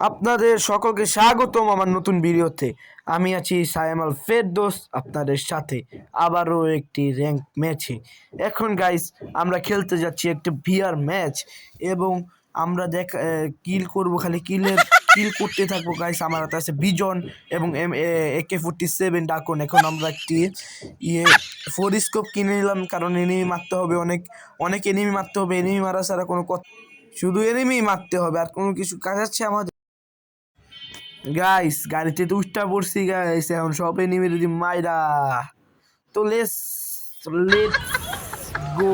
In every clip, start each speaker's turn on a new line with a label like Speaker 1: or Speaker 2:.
Speaker 1: আপনাদের সকলকে স্বাগতম আমার নতুন ভিডিওতে। আমি আছি সায়েম আল ফেরদৌস আপনাদের সাথে আবারও একটি র্যাঙ্ক ম্যাচে। এখন গাইস আমরা খেলতে যাচ্ছি একটা ভিআর ম্যাচ এবং আমরা কিল করব, খালি কিল করতে থাকবো গাইস। আমার হাতে আছে বিজন এবং AK-47 ডাকন। এখন আমরা একটি ফোর স্কোপ কিনে নিলাম, কারণ এনিমি মারতে হবে, অনেক অনেক এনিমি মারতে হবে। এনিমি মারা ছাড়া কোনো কথা, শুধু এনিমি মারতে হবে, আর কোনো কিছু কাজ আছে আমাদের। গাইস গাড়িতে তো উঠটা পড়ছি গাইস, এখন সবে নেমে যদি মাইরা তো লেটস গো।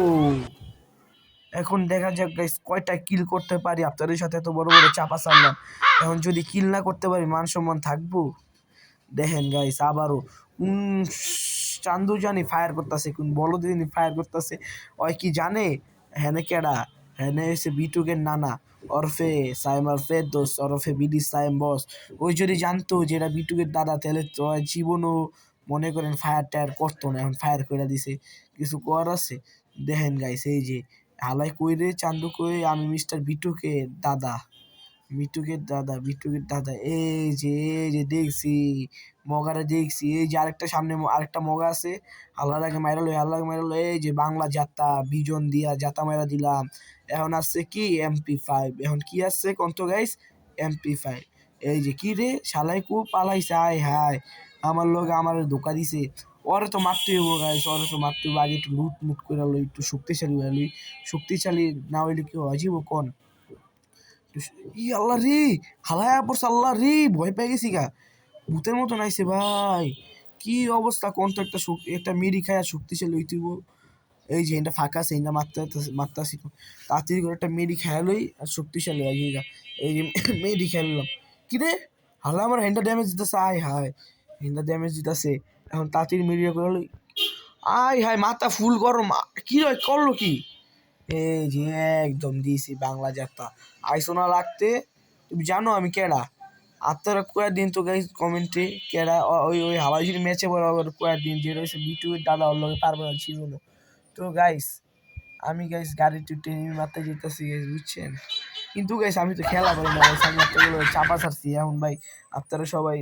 Speaker 1: এখন দেখা যাক গাইস কয়টা কিল করতে পারি। আপনাদের সাথে এত বড় বড় চাপা সারলাম, এখন যদি কিল না করতে পারি মান সম্মান থাকবো? দেখেন গাইস আবারও চান্দু জানি ফায়ার করতেছে, কোন বলো দিন ফায়ার করতেছে। ওই কি জানে হেনে কেডা? হেনে হচ্ছে বিটুকের নানা ওরফে সাইম আল ফেরদৌস ওরফে বিডি সাইম বস। ওই যদি জানতো যে এটা বিটুকের দাদা, তাহলে তো জীবনও মনে করেন ফায়ার টায়ার করতো না। এখন ফায়ার করে দিছে, কিছু করার আছে? দেখেন গাইস এই যে হালাই কই রে চান্দু কই, আমি মিস্টার বিটুকের দাদা, বিটুকের দাদা। এই যে দেখছি মগারে, দেখছি এই যে আরেকটা সামনে আরেকটা মগা আছে। আল্লাহর আগে মাইরালো, এই যে বাংলা জাতা বিজন দিয়া জাতা মাইরা দিলাম। এখন আসছে কি MP5, এখন কি আসছে কন্ত গাইস? MP5। এই যে কি রে শালাই কু পালাইছে, আয় হায় আমার লোক আমার ধোকা দিছে। ওরে তো মারতে হইব গাইস, ওরে তো মারতে হইব। আগে একটু লুট মুট করে লই, একটু শক্তিশালী হয়ে লই। শক্তিশালী না হইলে কি হজিব কোন? ই আল্লাহ রে, হালায়া পড়ছে, আল্লাহ রে ভয় পেয়ে গেছি গা, ভূতের মতন আইছে ভাই। কি অবস্থা কোন তো? একটা মেরি খায় শক্তিশালী হইতেইব। এই যে এটা ফাঁকা আছে, এটা মারতে তাড়াতাড়ি করে একটা মেরি খেয়ালই আর শক্তিশালী হয়ে গা। এই যে মেরি খেললাম কি রে, হালা আমার হ্যান্ডা ড্যামেজ দিতেছে, আয় হায় হ্যান্ডা ড্যামেজ দিতেছে। এখন তাড়াতাড়ি মেরিয়া করে লই, আয় হায় মাথা ফুল গরম। কি রে করলো কি? এই যে একদম দিয়েছি বাংলা যাত্রা। আইসোনা লাগতে তুমি জানো আমি কেডা? আপনারা কয়েক দিন তো গাইজ কমেন্টে কেডা ওই ওই হাওয়াইজির ম্যাচে বরাবর কয়েক দিন যে রয়েছে বিটুয়ের দাদা, ওর লগে পারবে না ছিল না। তো গাইস আমি গাইস গাড়ি টুটে মারতে যেতেছি গাইস, বুঝছেন? কিন্তু গাইস আমি তো খেলা করি না গাইস, আমি আপনাদের চাপা ছাড়ছি। এখন ভাই আপনারা সবাই